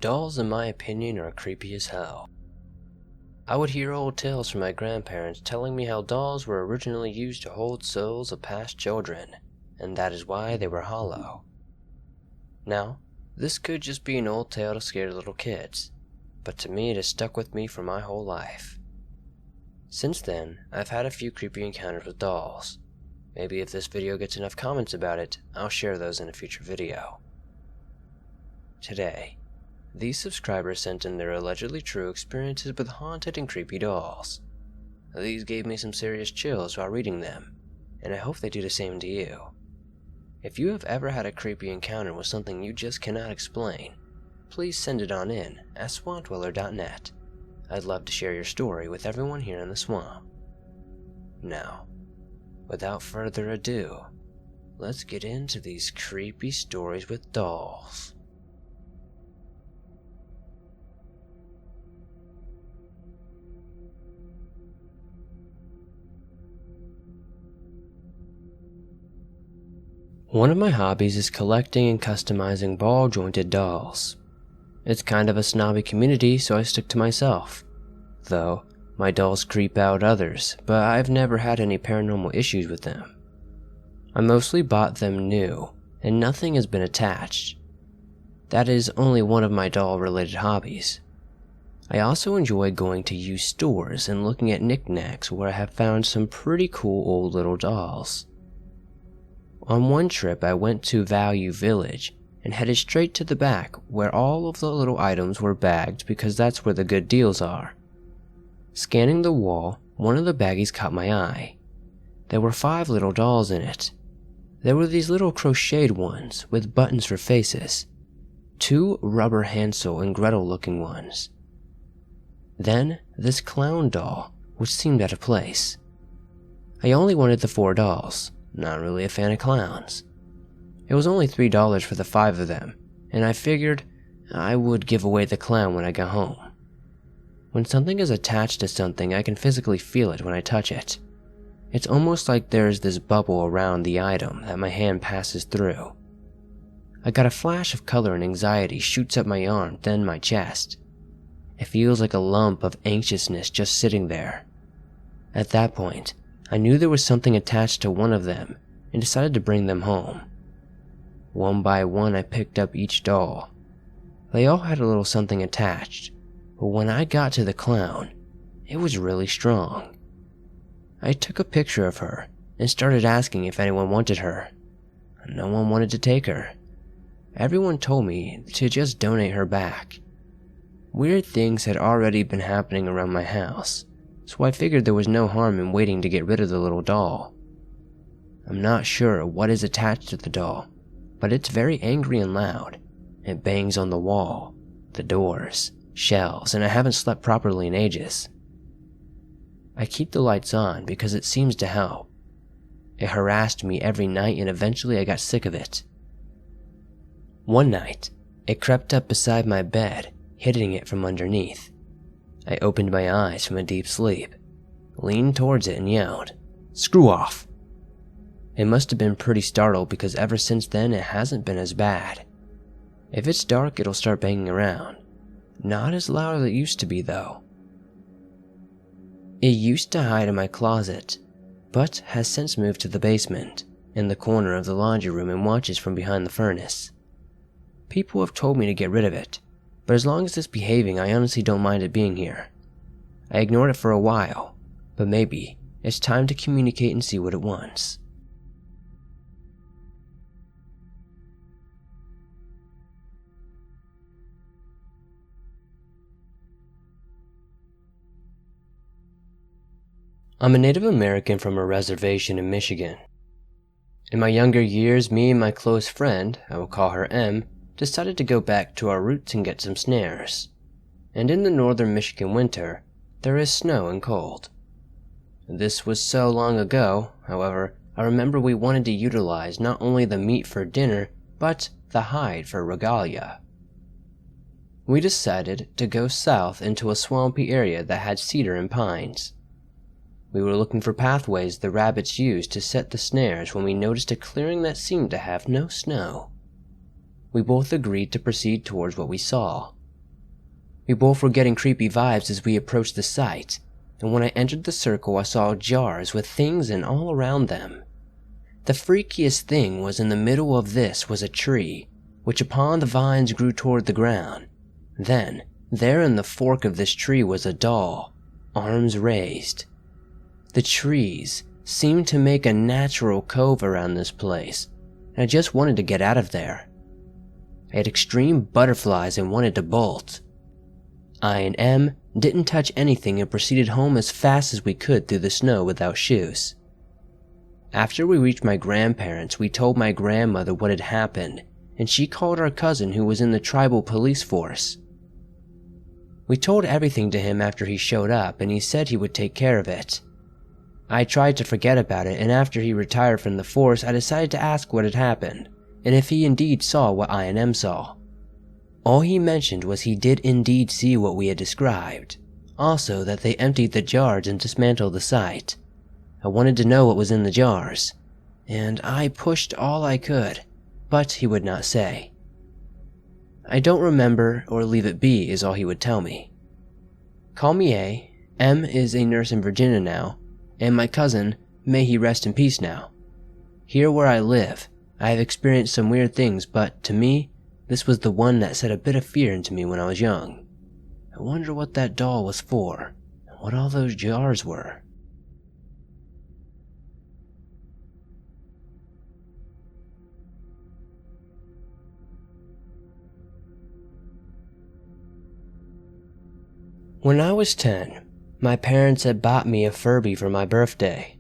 Dolls, in my opinion, are creepy as hell. I would hear old tales from my grandparents telling me how dolls were originally used to hold souls of past children, and that is why they were hollow. Now, this could just be an old tale to scare little kids, but to me it has stuck with me for my whole life. Since then, I've had a few creepy encounters with dolls. Maybe if this video gets enough comments about it, I'll share those in a future video. Today, these subscribers sent in their allegedly true experiences with haunted and creepy dolls. These gave me some serious chills while reading them, and I hope they do the same to you. If you have ever had a creepy encounter with something you just cannot explain, please send it on in at swampdweller.net. I'd love to share your story with everyone here in the swamp. Now, without further ado, let's get into these creepy stories with dolls. One of my hobbies is collecting and customizing ball-jointed dolls. It's kind of a snobby community, so I stick to myself. Though, my dolls creep out others, but I've never had any paranormal issues with them. I mostly bought them new, and nothing has been attached. That is only one of my doll-related hobbies. I also enjoy going to used stores and looking at knickknacks where I have found some pretty cool old little dolls. On one trip, I went to Value Village and headed straight to the back where all of the little items were bagged because that's where the good deals are. Scanning the wall, one of the baggies caught my eye. There were 5 little dolls in it. There were these little crocheted ones with buttons for faces, 2 rubber Hansel and Gretel looking ones. Then this clown doll, which seemed out of place. I only wanted the 4 dolls. Not really a fan of clowns. It was only $3 for the 5 of them, and I figured I would give away the clown when I got home. When something is attached to something, I can physically feel it when I touch it. It's almost like there's this bubble around the item that my hand passes through. I got a flash of color and anxiety shoots up my arm, then my chest. It feels like a lump of anxiousness just sitting there. At that point, I knew there was something attached to one of them and decided to bring them home. One by one, I picked up each doll. They all had a little something attached, but when I got to the clown, it was really strong. I took a picture of her and started asking if anyone wanted her. No one wanted to take her. Everyone told me to just donate her back. Weird things had already been happening around my house, so I figured there was no harm in waiting to get rid of the little doll. I'm not sure what is attached to the doll, but it's very angry and loud. It bangs on the wall, the doors, shelves, and I haven't slept properly in ages. I keep the lights on because it seems to help. It harassed me every night and eventually I got sick of it. One night, it crept up beside my bed, hitting it from underneath. I opened my eyes from a deep sleep, leaned towards it and yelled, "Screw off!" It must have been pretty startled because ever since then it hasn't been as bad. If it's dark, it'll start banging around. Not as loud as it used to be though. It used to hide in my closet, but has since moved to the basement, in the corner of the laundry room and watches from behind the furnace. People have told me to get rid of it, but as long as it's behaving, I honestly don't mind it being here. I ignored it for a while, but maybe it's time to communicate and see what it wants. I'm a Native American from a reservation in Michigan. In my younger years, me and my close friend, I will call her M, decided to go back to our roots and get some snares. And in the northern Michigan winter, there is snow and cold. This was so long ago, however, I remember we wanted to utilize not only the meat for dinner, but the hide for regalia. We decided to go south into a swampy area that had cedar and pines. We were looking for pathways the rabbits used to set the snares when we noticed a clearing that seemed to have no snow. We both agreed to proceed towards what we saw, We both were getting creepy vibes as we approached the site, and when I entered the circle I saw jars with things in all around them. The freakiest thing was in the middle of this was a tree, which upon the vines grew toward the ground. Then, there in the fork of this tree was a doll, arms raised. The trees seemed to make a natural cove around this place, and I just wanted to get out of there. I had extreme butterflies and wanted to bolt. I and M didn't touch anything and proceeded home as fast as we could through the snow without shoes. After we reached my grandparents, we told my grandmother what had happened, and she called our cousin who was in the tribal police force. We told everything to him after he showed up, and he said he would take care of it. I tried to forget about it, and after he retired from the force, I decided to ask what had happened, and if he indeed saw what I and M saw. All he mentioned was he did indeed see what we had described, also that they emptied the jars and dismantled the site. I wanted to know what was in the jars, and I pushed all I could, but he would not say. I don't remember or leave it be is all he would tell me. Call me A. M is a nurse in Virginia now, and my cousin, may he rest in peace now. Here where I live, I have experienced some weird things, but to me, this was the one that set a bit of fear into me when I was young. I wonder what that doll was for, and what all those jars were. When I was 10, my parents had bought me a Furby for my birthday.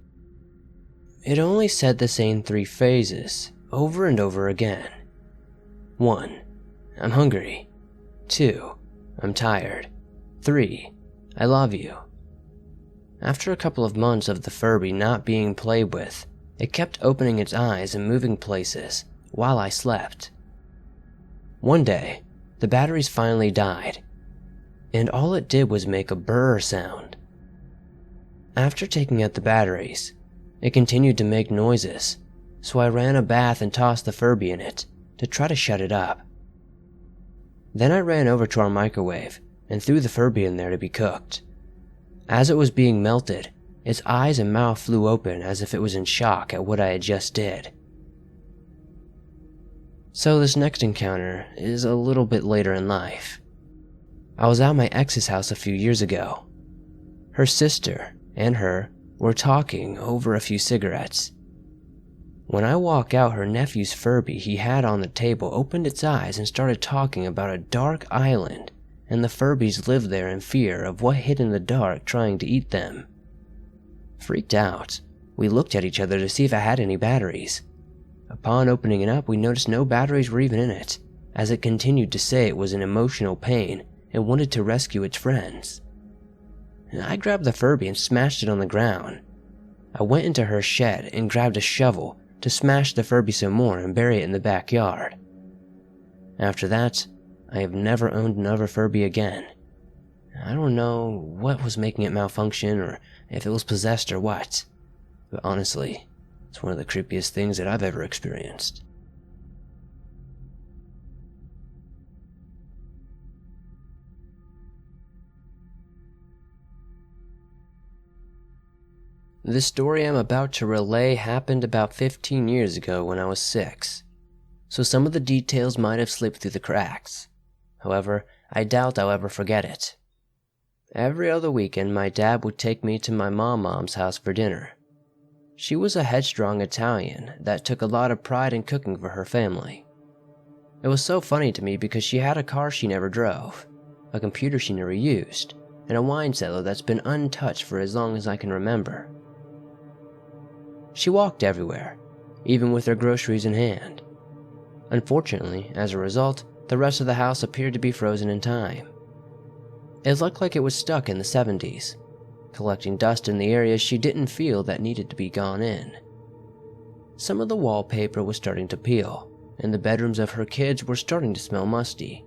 It only said the same 3 phrases, over and over again. 1. I'm hungry. 2. I'm tired. 3. I love you. After a couple of months of the Furby not being played with, it kept opening its eyes and moving places while I slept. One day, the batteries finally died, and all it did was make a brrr sound. After taking out the batteries, it continued to make noises, so I ran a bath and tossed the Furby in it to try to shut it up. Then I ran over to our microwave and threw the Furby in there to be cooked. As it was being melted, its eyes and mouth flew open as if it was in shock at what I had just did. So this next encounter is a little bit later in life. I was at my ex's house a few years ago. Her sister and her were talking over a few cigarettes. When I walk out, her nephew's Furby he had on the table opened its eyes and started talking about a dark island, and the Furbies lived there in fear of what hid in the dark trying to eat them. Freaked out, we looked at each other to see if it had any batteries. Upon opening it up, we noticed no batteries were even in it, as it continued to say it was in emotional pain and wanted to rescue its friends. I grabbed the Furby and smashed it on the ground. I went into her shed and grabbed a shovel to smash the Furby some more and bury it in the backyard. After that, I have never owned another Furby again. I don't know what was making it malfunction or if it was possessed or what, but honestly, it's one of the creepiest things that I've ever experienced. The story I'm about to relay happened about 15 years ago when I was 6, so some of the details might have slipped through the cracks. However, I doubt I'll ever forget it. Every other weekend, my dad would take me to my mom's house for dinner. She was a headstrong Italian that took a lot of pride in cooking for her family. It was so funny to me because she had a car she never drove, a computer she never used, and a wine cellar that's been untouched for as long as I can remember. She walked everywhere, even with her groceries in hand. Unfortunately, as a result, the rest of the house appeared to be frozen in time. It looked like it was stuck in the 70s, collecting dust in the areas she didn't feel that needed to be gone in. Some of the wallpaper was starting to peel, and the bedrooms of her kids were starting to smell musty.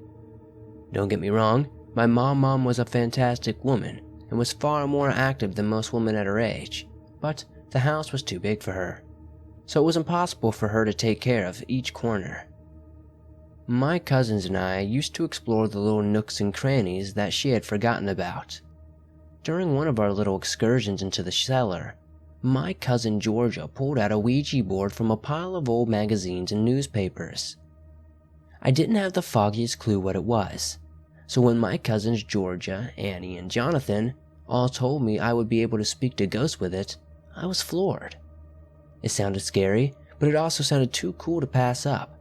Don't get me wrong, my mom was a fantastic woman and was far more active than most women at her age, but the house was too big for her, so it was impossible for her to take care of each corner. My cousins and I used to explore the little nooks and crannies that she had forgotten about. During one of our little excursions into the cellar, my cousin Georgia pulled out a Ouija board from a pile of old magazines and newspapers. I didn't have the foggiest clue what it was, so when my cousins Georgia, Annie, and Jonathan all told me I would be able to speak to ghosts with it, I was floored. It sounded scary, but it also sounded too cool to pass up.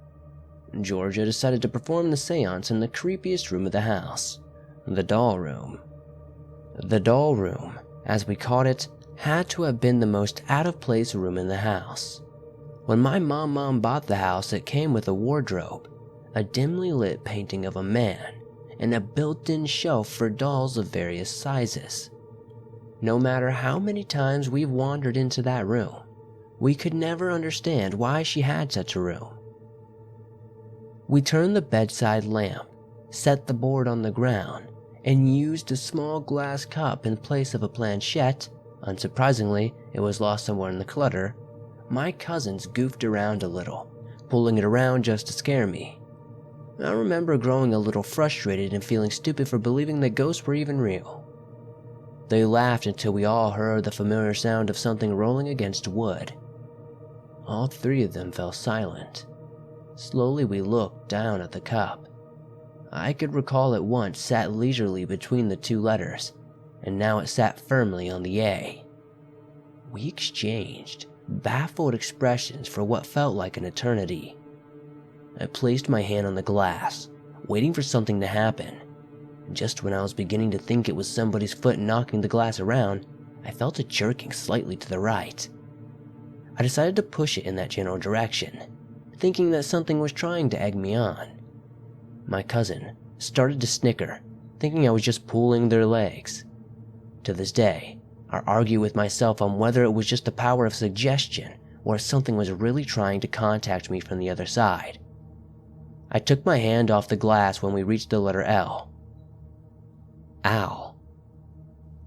Georgia decided to perform the seance in the creepiest room of the house, the doll room. The doll room, as we called it, had to have been the most out-of-place room in the house. When my mom bought the house, it came with a wardrobe, a dimly lit painting of a man, and a built-in shelf for dolls of various sizes. No matter how many times we've wandered into that room, we could never understand why she had such a room. We turned the bedside lamp, set the board on the ground, and used a small glass cup in place of a planchette. Unsurprisingly, it was lost somewhere in the clutter. My cousins goofed around a little, pulling it around just to scare me. I remember growing a little frustrated and feeling stupid for believing that ghosts were even real. They laughed until we all heard the familiar sound of something rolling against wood. All three of them fell silent. Slowly we looked down at the cup. I could recall it once sat leisurely between the two letters, and now it sat firmly on the A. We exchanged baffled expressions for what felt like an eternity. I placed my hand on the glass, waiting for something to happen. Just when I was beginning to think it was somebody's foot knocking the glass around, I felt it jerking slightly to the right. I decided to push it in that general direction, thinking that something was trying to egg me on. My cousin started to snicker, thinking I was just pulling their legs. To this day, I argue with myself on whether it was just the power of suggestion or if something was really trying to contact me from the other side. I took my hand off the glass when we reached the letter L. Owl.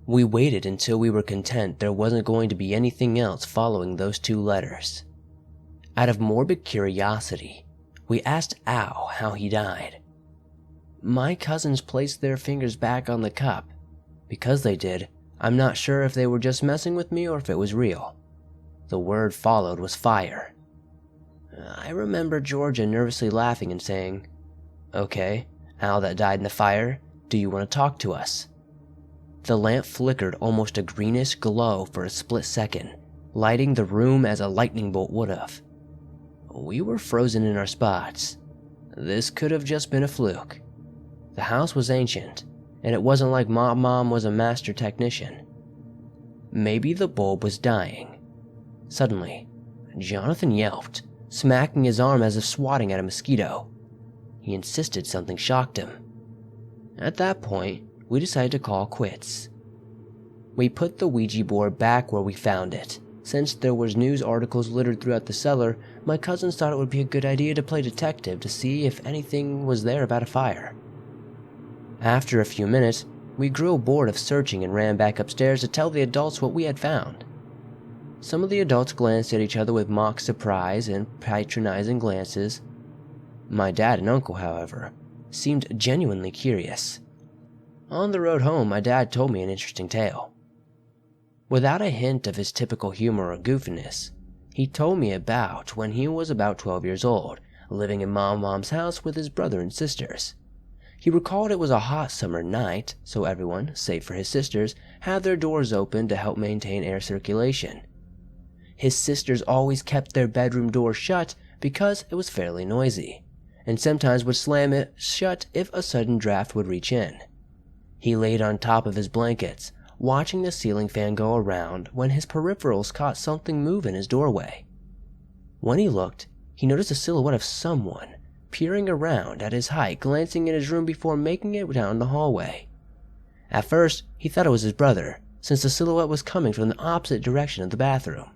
We waited until we were content there wasn't going to be anything else following those two letters. Out of morbid curiosity, we asked Al how he died. My cousins placed their fingers back on the cup. Because they did, I'm not sure if they were just messing with me or if it was real. The word followed was fire. I remember Georgia nervously laughing and saying, "Okay, Al that died in the fire, do you want to talk to us?" The lamp flickered almost a greenish glow for a split second, lighting the room as a lightning bolt would have. We were frozen in our spots. This could have just been a fluke. The house was ancient, and it wasn't like Mom was a master technician. Maybe the bulb was dying. Suddenly, Jonathan yelped, smacking his arm as if swatting at a mosquito. He insisted something shocked him. At that point, we decided to call quits. We put the Ouija board back where we found it. Since there was news articles littered throughout the cellar, my cousins thought it would be a good idea to play detective to see if anything was there about a fire. After a few minutes, we grew bored of searching and ran back upstairs to tell the adults what we had found. Some of the adults glanced at each other with mock surprise and patronizing glances. My dad and uncle, however, seemed genuinely curious. On the road home, my dad told me an interesting tale. Without a hint of his typical humor or goofiness, he told me about when he was about 12 years old, living in Mom's house with his brother and sisters. He recalled it was a hot summer night, so everyone, save for his sisters, had their doors open to help maintain air circulation. His sisters always kept their bedroom door shut because it was fairly noisy, and sometimes would slam it shut if a sudden draft would reach in. He laid on top of his blankets, watching the ceiling fan go around when his peripherals caught something move in his doorway. When he looked, he noticed a silhouette of someone peering around at his height, glancing in his room before making it down the hallway. At first, he thought it was his brother, since the silhouette was coming from the opposite direction of the bathroom.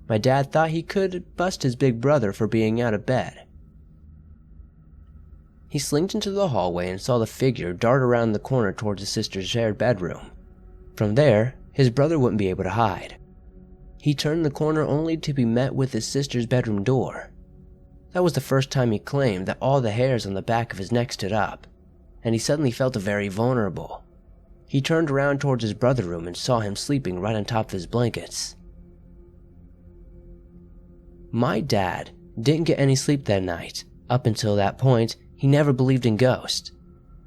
My dad thought he could bust his big brother for being out of bed. He slinked into the hallway and saw the figure dart around the corner towards his sister's shared bedroom. From there, his brother wouldn't be able to hide. He turned the corner only to be met with his sister's bedroom door. That was the first time he claimed that all the hairs on the back of his neck stood up, and he suddenly felt very vulnerable. He turned around towards his brother's room and saw him sleeping right on top of his blankets. My dad didn't get any sleep that night. Up until that point, he never believed in ghosts.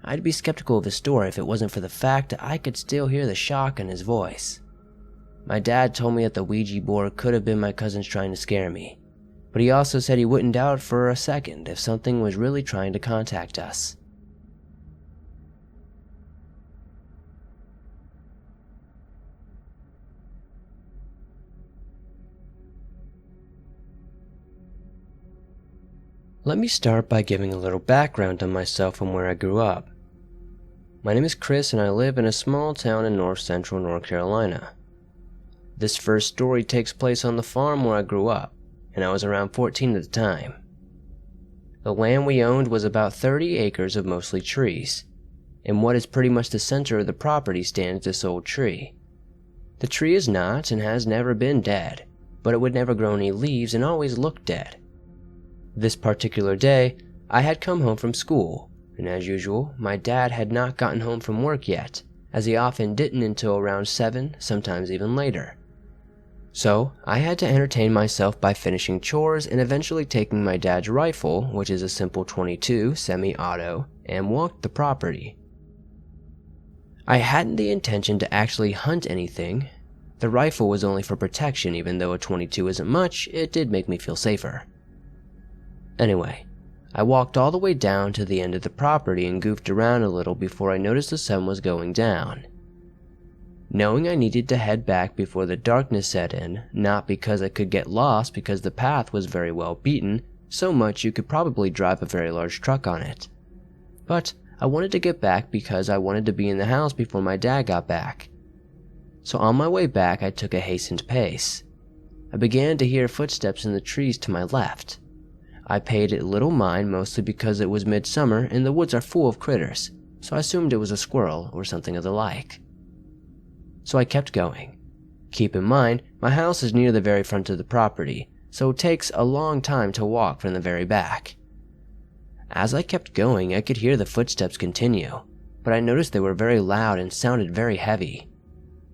I'd be skeptical of his story if it wasn't for the fact that I could still hear the shock in his voice. My dad told me that the Ouija board could have been my cousins trying to scare me, but he also said he wouldn't doubt for a second if something was really trying to contact us. Let me start by giving a little background on myself and where I grew up. My name is Chris and I live in a small town in north-central North Carolina. This first story takes place on the farm where I grew up, and I was around 14 at the time. The land we owned was about 30 acres of mostly trees. In what is pretty much the center of the property stands this old tree. The tree is not and has never been dead, but it would never grow any leaves and always looked dead. This particular day, I had come home from school, and as usual, my dad had not gotten home from work yet, as he often didn't until around 7, sometimes even later. So, I had to entertain myself by finishing chores and eventually taking my dad's rifle, which is a simple .22 semi-auto, and walked the property. I hadn't the intention to actually hunt anything. The rifle was only for protection, even though a .22 isn't much, it did make me feel safer. Anyway, I walked all the way down to the end of the property and goofed around a little before I noticed the sun was going down. Knowing I needed to head back before the darkness set in, not because I could get lost because the path was very well beaten, so much you could probably drive a very large truck on it. But I wanted to get back because I wanted to be in the house before my dad got back. So on my way back I took a hastened pace. I began to hear footsteps in the trees to my left. I paid it little mind mostly because it was midsummer and the woods are full of critters, so I assumed it was a squirrel or something of the like. So I kept going. Keep in mind, my house is near the very front of the property, so it takes a long time to walk from the very back. As I kept going, I could hear the footsteps continue, but I noticed they were very loud and sounded very heavy.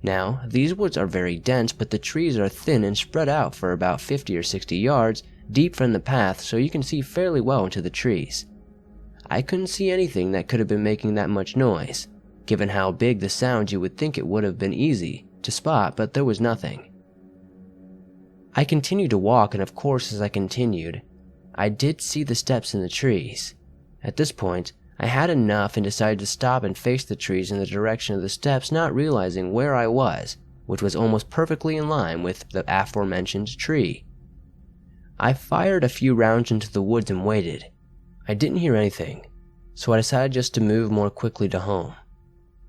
Now, these woods are very dense, but the trees are thin and spread out for about 50 or 60 yards, deep from the path, so you can see fairly well into the trees. I couldn't see anything that could have been making that much noise. Given how big the sound, you would think it would have been easy to spot, but there was nothing. I continued to walk, and of course as I continued, I did see the steps in the trees. At this point, I had enough and decided to stop and face the trees in the direction of the steps, not realizing where I was, which was almost perfectly in line with the aforementioned tree. I fired a few rounds into the woods and waited. I didn't hear anything, so I decided just to move more quickly to home.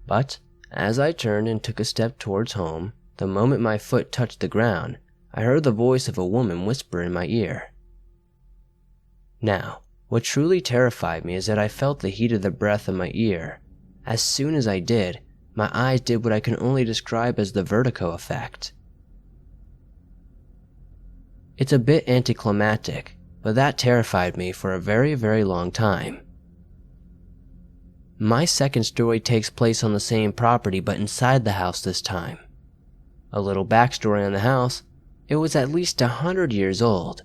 But as I turned and took a step towards home, the moment my foot touched the ground, I heard the voice of a woman whisper in my ear. Now, what truly terrified me is that I felt the heat of the breath in my ear. As soon as I did, my eyes did what I can only describe as the vertigo effect. It's a bit anticlimactic, but that terrified me for a very, very long time. My second story takes place on the same property but inside the house this time. A little backstory on the house: it was at least 100 years old.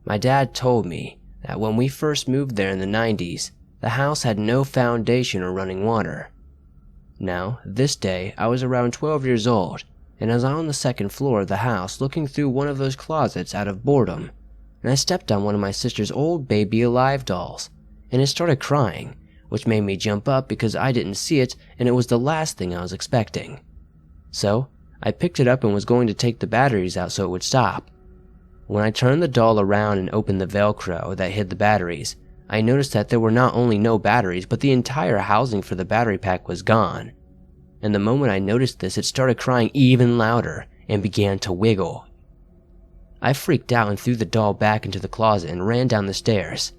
My dad told me that when we first moved there in the 90s, the house had no foundation or running water. Now, this day, I was around 12 years old, and I was on the second floor of the house looking through one of those closets out of boredom, and I stepped on one of my sister's old baby alive dolls, and it started crying, which made me jump up because I didn't see it and it was the last thing I was expecting. So, I picked it up and was going to take the batteries out so it would stop. When I turned the doll around and opened the Velcro that hid the batteries, I noticed that there were not only no batteries, but the entire housing for the battery pack was gone. And the moment I noticed this, it started crying even louder and began to wiggle. I freaked out and threw the doll back into the closet and ran down the stairs.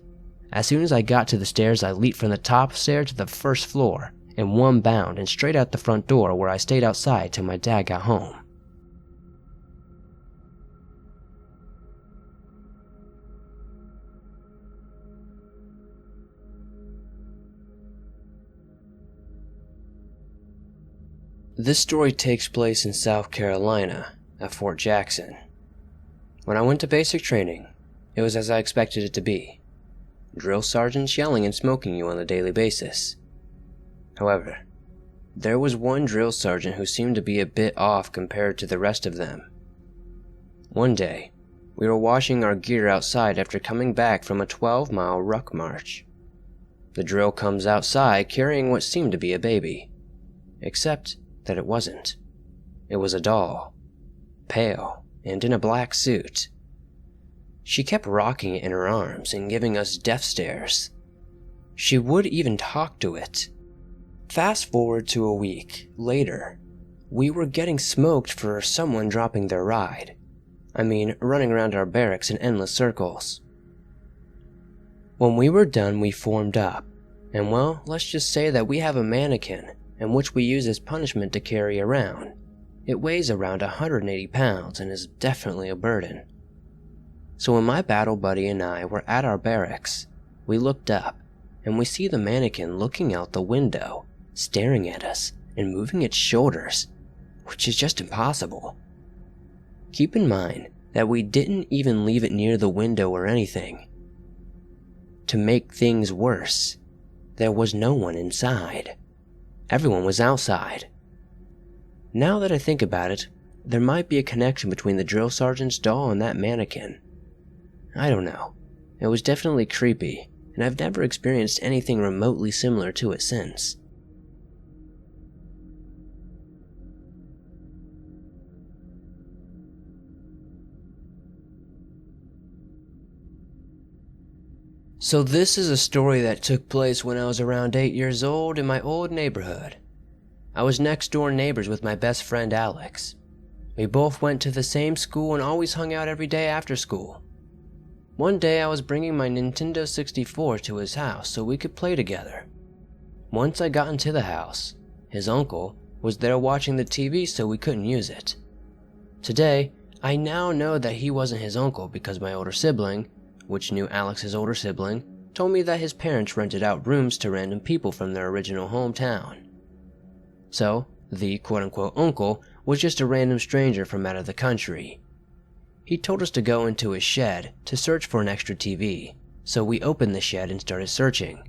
As soon as I got to the stairs, I leaped from the top stair to the first floor in one bound and straight out the front door, where I stayed outside till my dad got home. This story takes place in South Carolina, at Fort Jackson. When I went to basic training, it was as I expected it to be. Drill sergeants yelling and smoking you on a daily basis. However, there was one drill sergeant who seemed to be a bit off compared to the rest of them. One day, we were washing our gear outside after coming back from a 12-mile ruck march. The drill comes outside carrying what seemed to be a baby, except that it wasn't. It was a doll, pale and in a black suit. She kept rocking it in her arms and giving us death stares. She would even talk to it. Fast forward to a week later, we were getting smoked for someone dropping their ride. I mean, running around our barracks in endless circles. When we were done, we formed up, and well, let's just say that we have a mannequin, and which we use as punishment to carry around. It weighs around 180 pounds and is definitely a burden. So when my battle buddy and I were at our barracks, we looked up, and we see the mannequin looking out the window, staring at us and moving its shoulders, which is just impossible. Keep in mind that we didn't even leave it near the window or anything. To make things worse, there was no one inside. Everyone was outside. Now that I think about it, there might be a connection between the drill sergeant's doll and that mannequin. I don't know. It was definitely creepy, and I've never experienced anything remotely similar to it since. So this is a story that took place when I was around 8 years old in my old neighborhood. I was next door neighbors with my best friend Alex. We both went to the same school and always hung out every day after school. One day I was bringing my Nintendo 64 to his house so we could play together. Once I got into the house, his uncle was there watching the TV so we couldn't use it. Today, I now know that he wasn't his uncle because my older sibling, which knew Alex's older sibling, told me that his parents rented out rooms to random people from their original hometown. So, the quote-unquote uncle was just a random stranger from out of the country. He told us to go into his shed to search for an extra TV, so we opened the shed and started searching.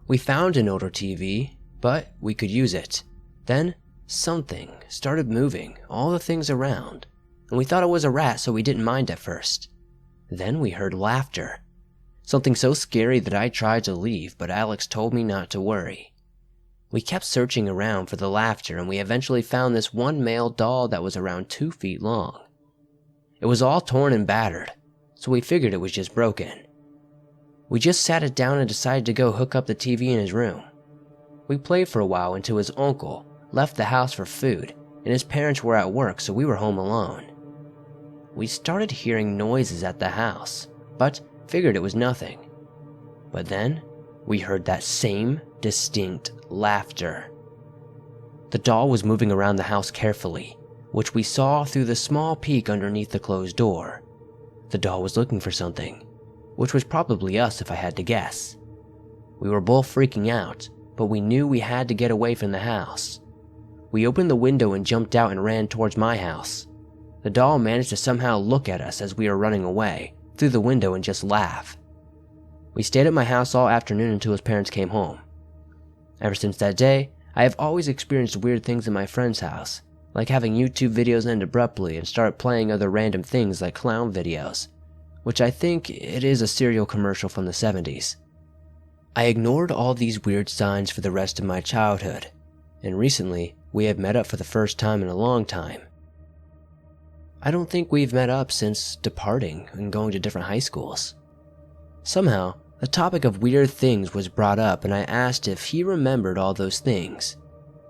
We found an older TV, but we could use it. Then, something started moving all the things around, and we thought it was a rat so we didn't mind at first. Then we heard laughter. Something so scary that I tried to leave, but Alex told me not to worry. We kept searching around for the laughter and we eventually found this one male doll that was around 2 feet long. It was all torn and battered, so we figured it was just broken. We just sat it down and decided to go hook up the TV in his room. We played for a while until his uncle left the house for food and his parents were at work, so we were home alone. We started hearing noises at the house, but figured it was nothing. But then, we heard that same distinct laughter. The doll was moving around the house carefully, which we saw through the small peek underneath the closed door. The doll was looking for something, which was probably us if I had to guess. We were both freaking out, but we knew we had to get away from the house. We opened the window and jumped out and ran towards my house. The doll managed to somehow look at us as we were running away, through the window and just laugh. We stayed at my house all afternoon until his parents came home. Ever since that day, I have always experienced weird things in my friend's house, like having YouTube videos end abruptly and start playing other random things like clown videos, which I think it is a cereal commercial from the 70s. I ignored all these weird signs for the rest of my childhood, and recently we have met up for the first time in a long time. I don't think we've met up since departing and going to different high schools. Somehow, the topic of weird things was brought up and I asked if he remembered all those things.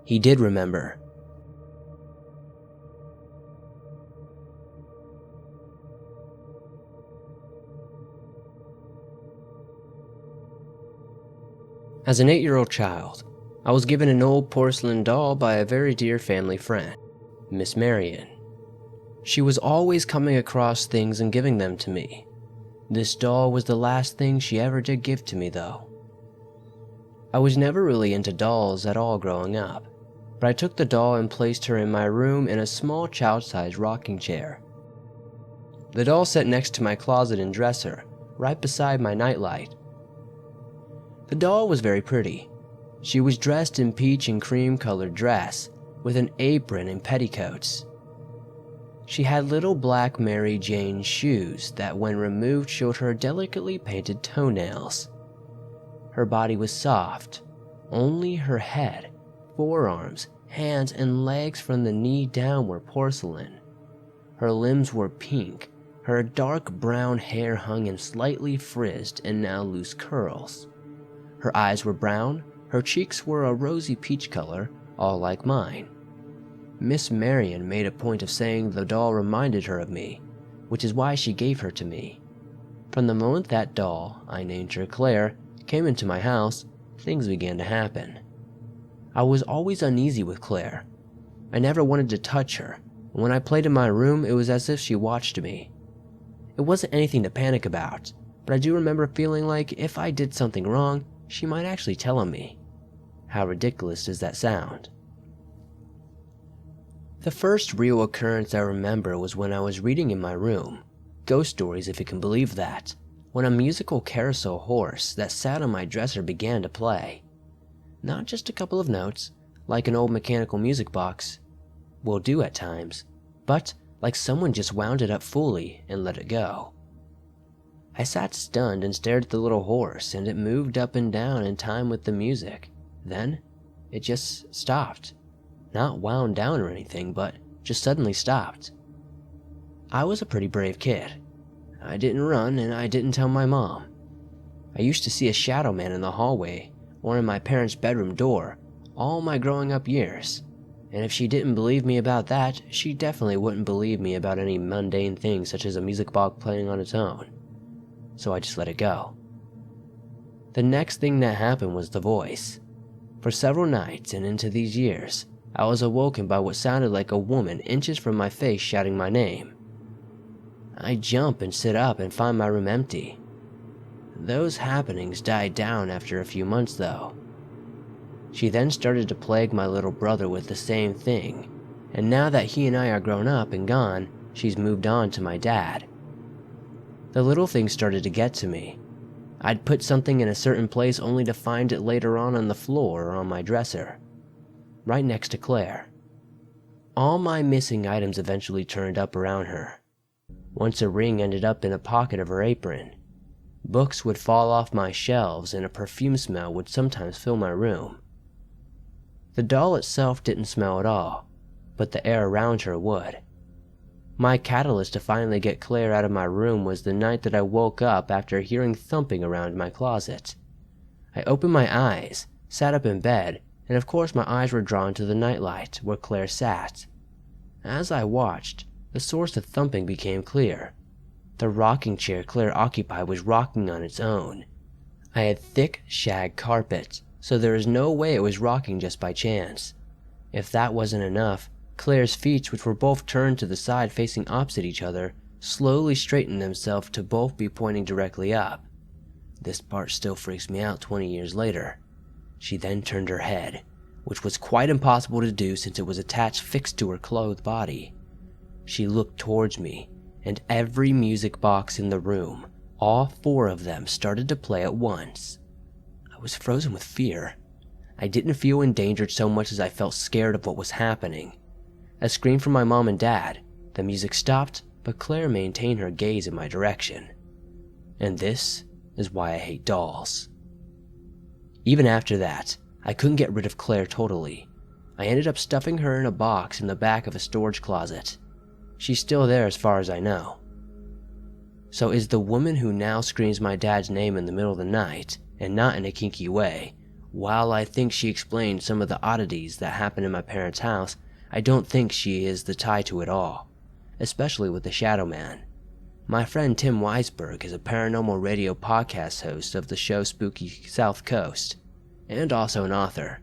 He did remember. As an 8-year-old child, I was given an old porcelain doll by a very dear family friend, Miss Marion. She was always coming across things and giving them to me. This doll was the last thing she ever did give to me though. I was never really into dolls at all growing up, but I took the doll and placed her in my room in a small child-sized rocking chair. The doll sat next to my closet and dresser, right beside my nightlight. The doll was very pretty. She was dressed in peach and cream colored dress, with an apron and petticoats. She had little black Mary Jane shoes that when removed showed her delicately painted toenails. Her body was soft, only her head, forearms, hands, and legs from the knee down were porcelain. Her limbs were pink, her dark brown hair hung in slightly frizzed and now loose curls. Her eyes were brown, her cheeks were a rosy peach color, all like mine. Miss Marion made a point of saying the doll reminded her of me, which is why she gave her to me. From the moment that doll, I named her Claire, came into my house, things began to happen. I was always uneasy with Claire. I never wanted to touch her, and when I played in my room, it was as if she watched me. It wasn't anything to panic about, but I do remember feeling like if I did something wrong, she might actually tell on me. How ridiculous does that sound? The first real occurrence I remember was when I was reading in my room, ghost stories if you can believe that, when a musical carousel horse that sat on my dresser began to play. Not just a couple of notes, like an old mechanical music box will do at times, but like someone just wound it up fully and let it go. I sat stunned and stared at the little horse, and it moved up and down in time with the music. Then, it just stopped. Not wound down or anything, but just suddenly stopped. I was a pretty brave kid. I didn't run and I didn't tell my mom. I used to see a shadow man in the hallway or in my parents' bedroom door all my growing up years, and if she didn't believe me about that, she definitely wouldn't believe me about any mundane things such as a music box playing on its own. So I just let it go. The next thing that happened was the voice. For several nights and into these years, I was awoken by what sounded like a woman inches from my face shouting my name. I jump and sit up and find my room empty. Those happenings died down after a few months though. She then started to plague my little brother with the same thing, and now that he and I are grown up and gone, she's moved on to my dad. The little thing started to get to me. I'd put something in a certain place only to find it later on the floor or on my dresser, right next to Claire. All my missing items eventually turned up around her. Once a ring ended up in a pocket of her apron. Books would fall off my shelves and a perfume smell would sometimes fill my room. The doll itself didn't smell at all, but the air around her would. My catalyst to finally get Claire out of my room was the night that I woke up after hearing thumping around my closet. I opened my eyes, sat up in bed, and of course my eyes were drawn to the nightlight where Claire sat. As I watched, the source of thumping became clear. The rocking chair Claire occupied was rocking on its own. I had thick shag carpet, so there is no way it was rocking just by chance. If that wasn't enough, Claire's feet, which were both turned to the side facing opposite each other, slowly straightened themselves to both be pointing directly up. This part still freaks me out 20 years later. She then turned her head, which was quite impossible to do since it was attached fixed to her clothed body. She looked towards me, and every music box in the room, all 4 of them, started to play at once. I was frozen with fear. I didn't feel endangered so much as I felt scared of what was happening. A scream from my mom and dad, the music stopped, but Claire maintained her gaze in my direction. And this is why I hate dolls. Even after that, I couldn't get rid of Claire totally. I ended up stuffing her in a box in the back of a storage closet. She's still there as far as I know. So is the woman who now screams my dad's name in the middle of the night, and not in a kinky way, while I think she explained some of the oddities that happened in my parents' house, I don't think she is the tie to it all, especially with the Shadow Man. My friend Tim Weisberg is a paranormal radio podcast host of the show Spooky South Coast, and also an author.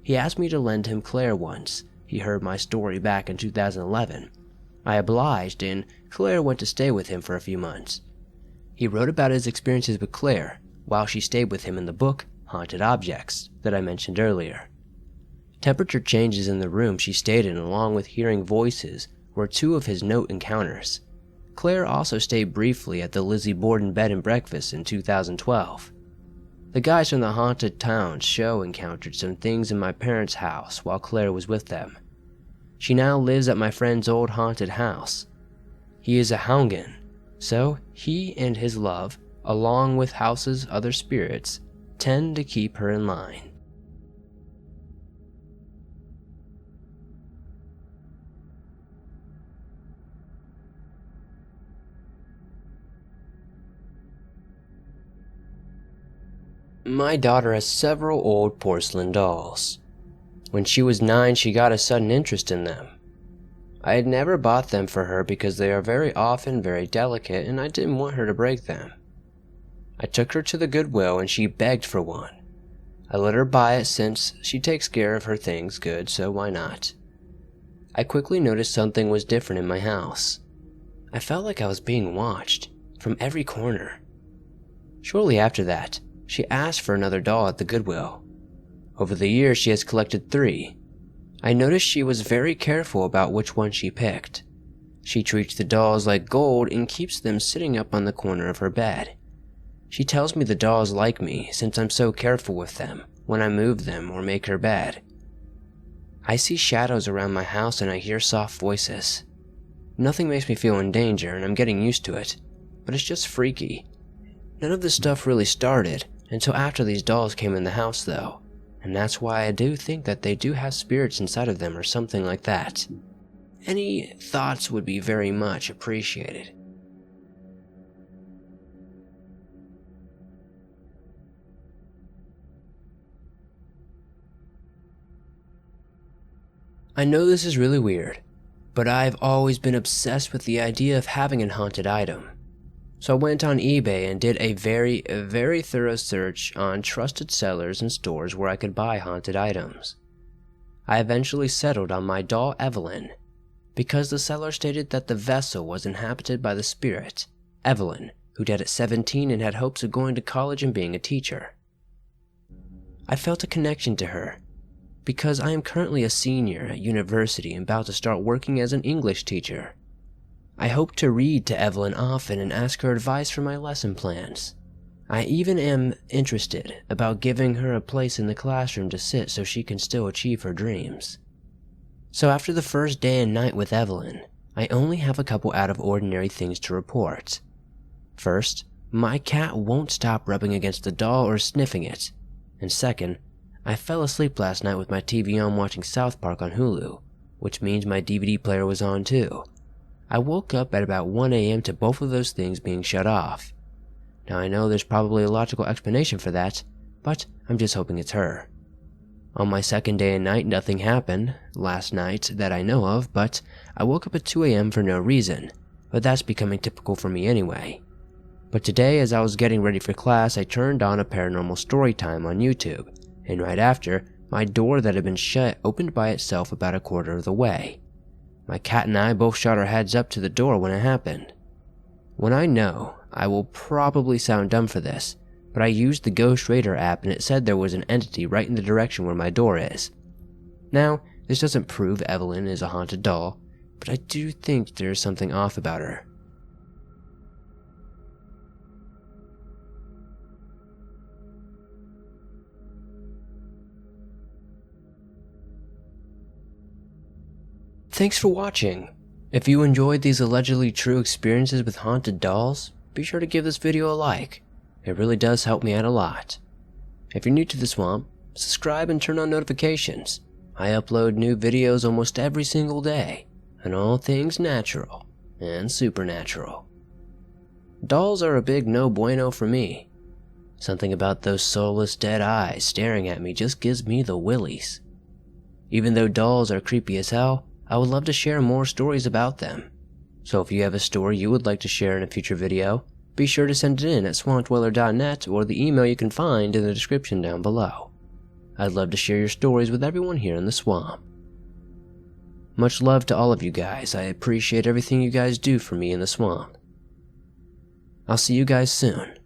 He asked me to lend him Claire once. He heard my story back in 2011. I obliged, and Claire went to stay with him for a few months. He wrote about his experiences with Claire while she stayed with him in the book Haunted Objects that I mentioned earlier. Temperature changes in the room she stayed in, along with hearing voices, were two of his note encounters. Claire also stayed briefly at the Lizzie Borden Bed and Breakfast in 2012. The guys from the Haunted Towns show encountered some things in my parents' house while Claire was with them. She now lives at my friend's old haunted house. He is a Haungan, so he and his love, along with house's other spirits, tend to keep her in line. My daughter has several old porcelain dolls. When she was 9, she got a sudden interest in them. I had never bought them for her because they are very often very delicate and I didn't want her to break them. I took her to the Goodwill and she begged for one. I let her buy it since she takes care of her things good, so why not? I quickly noticed something was different in my house. I felt like I was being watched from every corner. Shortly after that, she asked for another doll at the Goodwill. Over the years, she has collected 3. I noticed she was very careful about which one she picked. She treats the dolls like gold and keeps them sitting up on the corner of her bed. She tells me the dolls like me since I'm so careful with them when I move them or make her bed. I see shadows around my house and I hear soft voices. Nothing makes me feel in danger and I'm getting used to it, but it's just freaky. None of this stuff really started until after these dolls came in the house though, and that's why I do think that they do have spirits inside of them or something like that. Any thoughts would be very much appreciated. I know this is really weird, but I've always been obsessed with the idea of having a haunted item. So I went on eBay and did a very thorough search on trusted sellers and stores where I could buy haunted items. I eventually settled on my doll Evelyn, because the seller stated that the vessel was inhabited by the spirit, Evelyn, who died at 17 and had hopes of going to college and being a teacher. I felt a connection to her, because I am currently a senior at university and about to start working as an English teacher. I hope to read to Evelyn often and ask her advice for my lesson plans. I even am interested about giving her a place in the classroom to sit so she can still achieve her dreams. So after the first day and night with Evelyn, I only have a couple out of ordinary things to report. First, my cat won't stop rubbing against the doll or sniffing it. And second, I fell asleep last night with my TV on watching South Park on Hulu, which means my DVD player was on too. I woke up at about 1 a.m. to both of those things being shut off. Now I know there's probably a logical explanation for that, but I'm just hoping it's her. On my second day and night, nothing happened last night that I know of, but I woke up at 2 a.m. for no reason, but that's becoming typical for me anyway. But today, as I was getting ready for class, I turned on a paranormal story time on YouTube, and right after, my door that had been shut opened by itself about a quarter of the way. My cat and I both shot our heads up to the door when it happened. When I know, I will probably sound dumb for this, but I used the Ghost Radar app and it said there was an entity right in the direction where my door is. Now, this doesn't prove Evelyn is a haunted doll, but I do think there's something off about her. Thanks for watching. If you enjoyed these allegedly true experiences with haunted dolls, be sure to give this video a like. It really does help me out a lot. If you're new to the swamp, subscribe and turn on notifications. I upload new videos almost every single day on all things natural and supernatural. Dolls are a big no bueno for me. Something about those soulless dead eyes staring at me just gives me the willies. Even though dolls are creepy as hell, I would love to share more stories about them. So if you have a story you would like to share in a future video, be sure to send it in at swampdweller.net or the email you can find in the description down below. I'd love to share your stories with everyone here in the swamp. Much love to all of you guys. I appreciate everything you guys do for me in the swamp. I'll see you guys soon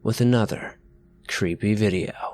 with another creepy video.